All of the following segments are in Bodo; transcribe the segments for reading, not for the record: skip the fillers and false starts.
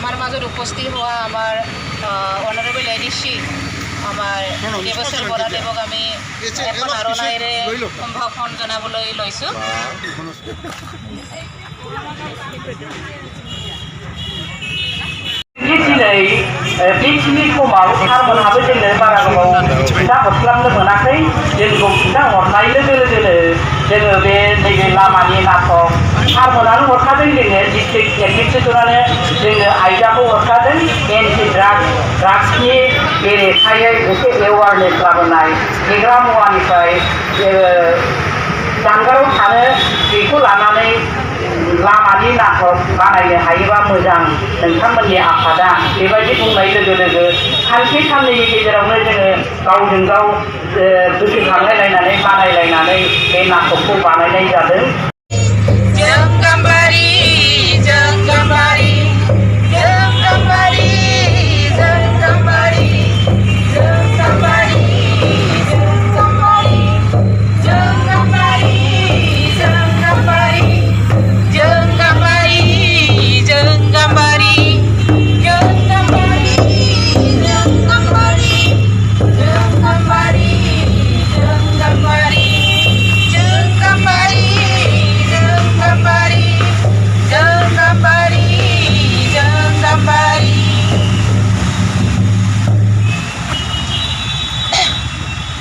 আমাৰ মাজত উপস্থিত হোৱা আমাৰ অনাৰেবল এডিচি আমাৰ দেৱশ্ৰী বৰাদেৱক আমি এখন আৰণাইৰে সম্ভাষণ জনাবলৈ লৈছোঁ। दिनै समाव सारमोनहाबो जोंनो बारा गोबाव खिन्था हरस्लाबनो मोनाखै जोंखौ खिन्था हरनाय लोगो लोगोनो जोङो बे नैबे लामानि नाटक सारमोनानो हरखादों जोंनो डिस्ट्रिक्ट एडमिनिस्ट्रेटरानो जोंनो आयदाखौ हरखादों एन्टि ड्राग्सनि बेरेखायै एसे एवारनेस लाबोनाय फेग्रा मुवानिफ्राय जानगाराव थानो बेखौ लानानै लामानि नाटक बानायनो हायोबा मोजां नोंथांमोननि आफादा बेबायदि बुंनाय लोगो लोगो सानसे साननैनि गेजेरावनो जोङो गावजों गाव गोसोखांलायलायनानै बानायलायनानै बे नाटकखौ बानायनाय जादों।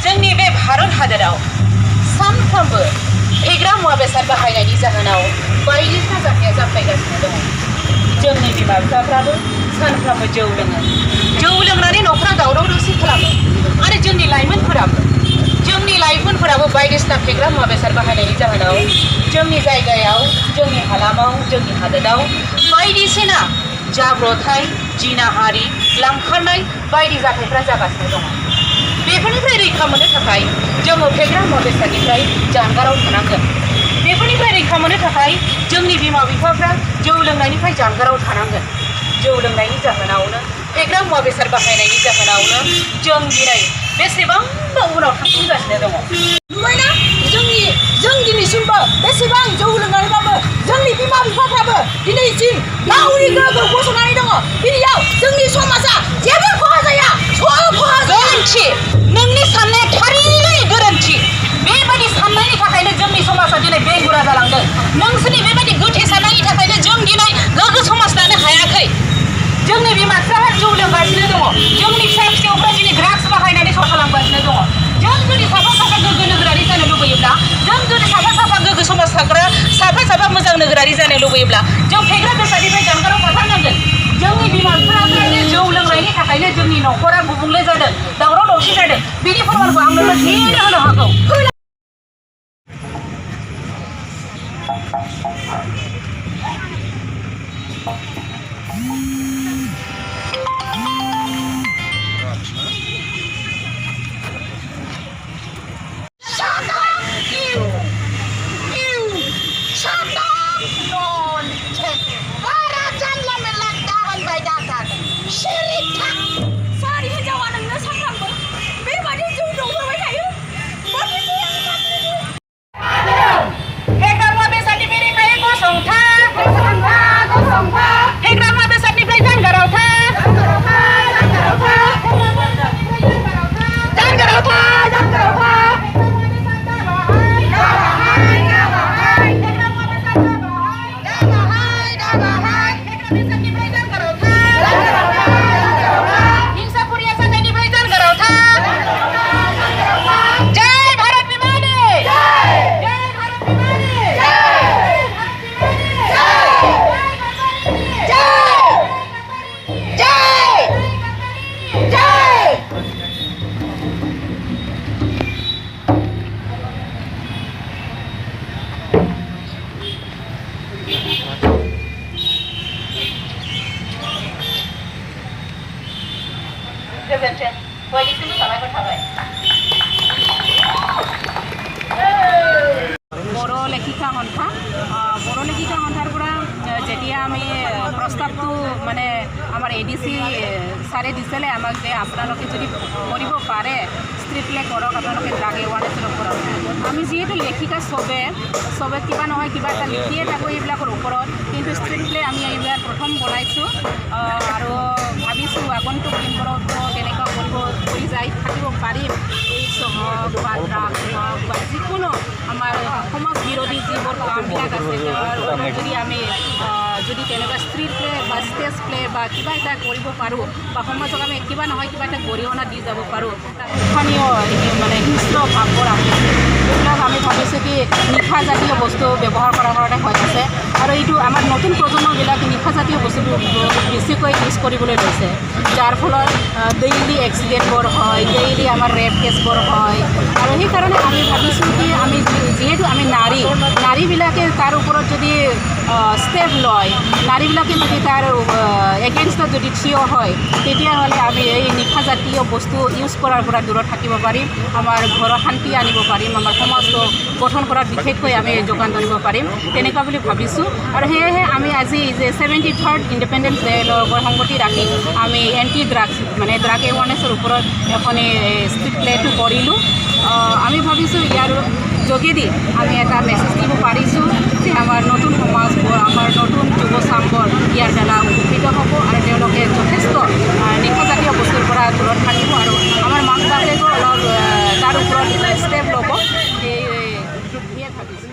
जोंनि बे भारत हादराव सानफ्रोमबो फेग्रा मुवा बेसाद बाहायनायनि जाहोनाव बायदिसिना जाथाया जाफ्लेगासिनो दङ। जोंनि बिमा बिफाफ्राबो सानफ्रोमबो जौ लोङो, जौ लोंनानै न'फ्रा दावराव दावसि खालामो आरो जोंनि लाइमोनफोराबो बायदिसिना फेग्रा मुवा बेसाद बाहायनायनि जाहोनाव जोंनि जायगायाव, जोंनि हालामाव, जोंनि हादोराव बायदिसिना जाब्रबथाय, जिनाहारि, लांखारनाय बायदि जाथायफ्रा जागासिनो दङ। बेफोरनिफ्राय रैखा मोननो थाखाय जोङो फेग्रा मुवा बेसादनिफ्राय जानगाराव थानांगोन। बेफोरनिफ्राय रैखा मोननो थाखाय जोंनि बिमा बिफाफ्रा जौ लोंनायनिफ्राय जानगाराव थानांगोन। जौ लोंनायनि जाहोनावनो, फेग्रा मुवा बेसाद बाहायनायनि जाहोनावनो जों दिनै बेसेबांबा उनाव थांफिनगासिनो दङ। नुबायना जों दिनैसिमबो बेसेबां जौ लोंनानैबाबो जोंनि बिमा बिफाफ्राबो दिनैसिम गावनि गोहोखौ गसंनानै दङ। बिनियाव जोंनि समाजा जेबो खहा जाया, गोरोन्थि, नोंनि साननाया थारैनो गोरोन्थि। बेबायदि साननायनि थाखायनो जोंनि समाजा दिनै बेंगुरा जालांदों। नोंसोरनि बेबायदि गोथै साननायनि थाखायनो जों दिनै गोग्गो समाज दानो हायाखै। जोंनि बिमा बिफाफ्रा जौ लोंगासिनो दङ, जोंनि फिसा फिसौफ्रा दिनै ड्राग्स बाहायनानै सर खालामगासिनो दङ। जों जुदि साफा गोग्गो नोगोरारि जानो लुबैयोब्ला, जों जुदि साफा गोग्गो समाज थाग्रा साफा मोजां नोगोरारि जानो लुबैयोब्ला जों फेग्रा बेसादनिफ्राय जानगाराव थाथारनांगोन। जोंनि बिमा बिफाफ्रानो जौ लोंनायनि थाखायनो जोंनि न'खरा गुबुंले जादों, दावराव दावसि जादों। बिनि फोरमानखौ आंनो जेनो होनो हागौ। सारि हिन्जावा नोंनो सानफ्रामबो बेबादि जौ दौहोबाय थायो। फेग्रा मुवा बेसादनि बेरेखायै गसंथा, फेग्रा मुवा बेसादनिफ्राय जानगाराव था, जानगाराव था। गोजोन्थों, बयनिसिमबो साबायखर थाबाय। बर' লেখিকা সন্থা সন্থাৰ পৰা যেতিয়া আমি প্ৰস্তাৱটো মানে আমাৰ এডিচি ছাৰে দিছিলে আমাক যে আপোনালোকে যদি কৰিব পাৰে ষ্ট্ৰীট প্লে কৰক, আপোনালোকে ড্ৰাগ এৱাৰনেছৰ ওপৰত। আমি যিহেতু লেখিকা চবে কিবা নহয় কিবা এটা লিখিয়ে থাকোঁ এইবিলাকৰ ওপৰত, কিন্তু ষ্ট্ৰীট প্লে আমি এইবাৰ প্ৰথম প্ৰথম বনাইছোঁ আৰু ভাবিছোঁ আগন্তুক দিনবোৰতো তেনেকুৱা কৰি যাই থাকিব পাৰিম। এইডছ হওক বা ড্ৰাগছ হওক বা যিকোনো আমাৰ সমাজ বিৰোধী যিবোৰ কামবিলাক আছে তাৰ ওপৰত যদি আমি যদি তেনেকুৱা ষ্ট্ৰীট প্লে বা ষ্টেজ প্লে বা কিবা এটা কৰিব পাৰোঁ বা সমাজক আমি কিবা নহয় কিবা এটা গৰিহণা দি যাব পাৰোঁ, স্থানীয় মানে হিংস্ৰ ভাৱবোৰ আহিছে এইবিলাক আমি ভাবিছোঁ কি নিশাজাতীয় বস্তু ব্যৱহাৰ কৰাৰ কাৰণে হৈ আছে আৰু এইটো আমাৰ নতুন প্ৰজন্মবিলাক নিশাজাতীয় বস্তুটো বেছিকৈ ইউজ কৰিবলৈ লৈছে, যাৰ ফলত ডেইলি এক্সিডেণ্টবোৰ হয়, ডেইলি আমাৰ ৰেপ কেছবোৰ হয় আৰু সেইকাৰণে আমি ভাবিছোঁ কি আমি যিহেতু আমি নাৰীবিলাকে তাৰ ওপৰত যদি ষ্টেপ লয়, নাৰীবিলাকে যদি তাৰ এগেইনষ্টত যদি থিয় হয় তেতিয়াহ'লে আমি এই নিশাজাতীয় বস্তু ইউজ কৰাৰ পৰা দূৰত থাকিব পাৰিম, আমাৰ ঘৰৰ শান্তি আনিব পাৰিম, আমাৰ সমাজটো গঠন কৰাত বিশেষকৈ আমি যোগান ধৰিব পাৰিম তেনেকুৱা বুলি ভাবিছোঁ। আৰু সেয়েহে আমি আজি যে 73rd ইণ্ডিপেণ্ডেন্স ডে লগত সংগতি ৰাখি আমি এণ্টি ড্ৰাগছ মানে ড্ৰাগ এৱাৰনেছৰ ওপৰত এখন ষ্ট্ৰীট প্লেটো কৰিলোঁ। আমি ভাবিছোঁ ইয়াৰ যোগেদি আমি এটা মেছেজ দিব পাৰিছোঁ যে আমাৰ নতুন সমাজবোৰ, আমাৰ নতুন যুৱচামবোৰ ইয়াৰ দ্বাৰা উপকৃত হ'ব আৰু তেওঁলোকে যথেষ্ট নিশাজাতীয় বস্তুৰ পৰা দূৰত থাকিব আৰু আমাৰ মাক বাপেকো অলপ তাৰ ওপৰত ষ্টেপ ল'ব, সেয়ে ভাবিছোঁ।